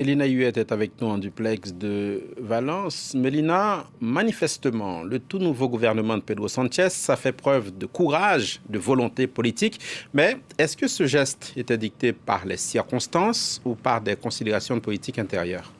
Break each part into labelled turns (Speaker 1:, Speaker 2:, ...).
Speaker 1: Mélina Huet est avec nous en duplex de Valence. Mélina, manifestement, le tout nouveau gouvernement de Pedro Sanchez, ça fait preuve de courage, de volonté politique. Mais est-ce que ce geste était dicté par les circonstances ou par des considérations de politique intérieure?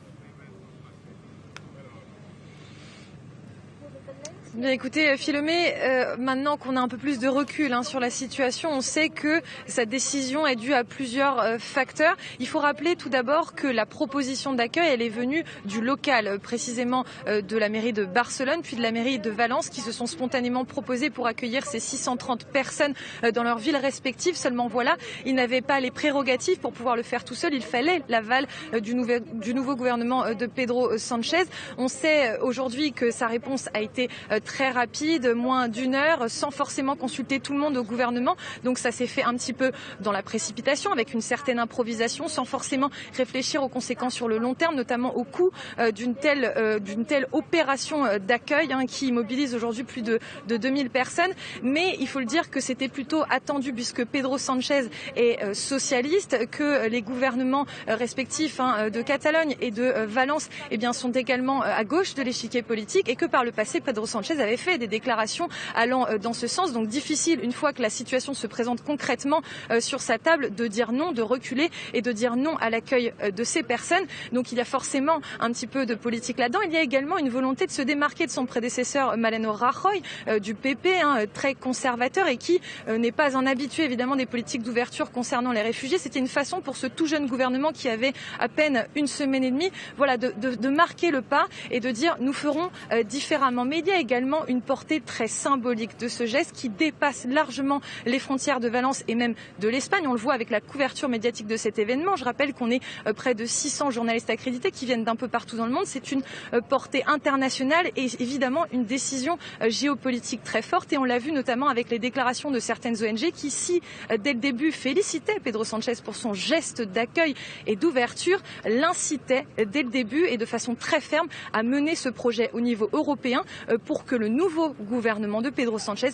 Speaker 2: Bien écoutez, Philomé, maintenant qu'on a un peu plus de recul sur la situation, on sait que cette décision est due à plusieurs facteurs. Il faut rappeler tout d'abord que la proposition d'accueil, elle est venue du local, précisément de la mairie de Barcelone, puis de la mairie de Valence, qui se sont spontanément proposés pour accueillir ces 630 personnes dans leurs villes respectives. Seulement voilà, ils n'avaient pas les prérogatives pour pouvoir le faire tout seul. Il fallait l'aval du nouveau gouvernement de Pedro Sanchez. On sait aujourd'hui que sa réponse a été très rapide, moins d'une heure, sans forcément consulter tout le monde au gouvernement. Donc ça s'est fait un petit peu dans la précipitation, avec une certaine improvisation, sans forcément réfléchir aux conséquences sur le long terme, notamment au coût d'une telle opération d'accueil qui mobilise aujourd'hui plus de 2000 personnes. Mais il faut le dire que c'était plutôt attendu, puisque Pedro Sanchez est socialiste, que les gouvernements respectifs de Catalogne et de Valence sont également à gauche de l'échiquier politique, et que par le passé, Pedro Sanchez avait fait des déclarations allant dans ce sens. Donc difficile, une fois que la situation se présente concrètement sur sa table, de dire non, de reculer et de dire non à l'accueil de ces personnes. Donc il y a forcément un petit peu de politique là-dedans. Il y a également une volonté de se démarquer de son prédécesseur Mariano Rajoy, du PP, très conservateur, et qui n'est pas un habitué évidemment des politiques d'ouverture concernant les réfugiés. C'était une façon pour ce tout jeune gouvernement, qui avait à peine une semaine et demie, de marquer le pas et de dire nous ferons différemment. Mais il y a également une portée très symbolique de ce geste, qui dépasse largement les frontières de Valence et même de l'Espagne. On le voit avec la couverture médiatique de cet événement. Je rappelle qu'on est près de 600 journalistes accrédités qui viennent d'un peu partout dans le monde. C'est une portée internationale et évidemment une décision géopolitique très forte. Et on l'a vu notamment avec les déclarations de certaines ONG qui, dès le début, félicitaient Pedro Sanchez pour son geste d'accueil et d'ouverture, l'incitaient dès le début et de façon très ferme à mener ce projet au niveau européen, pour que le nouveau gouvernement de Pedro Sanchez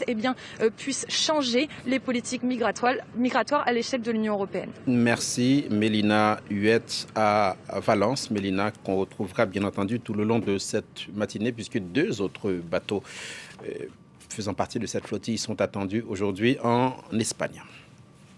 Speaker 2: puisse changer les politiques migratoires à l'échelle de l'Union européenne.
Speaker 1: Merci Mélina Huet à Valence. Mélina, qu'on retrouvera bien entendu tout le long de cette matinée, puisque deux autres bateaux faisant partie de cette flottille sont attendus aujourd'hui en Espagne.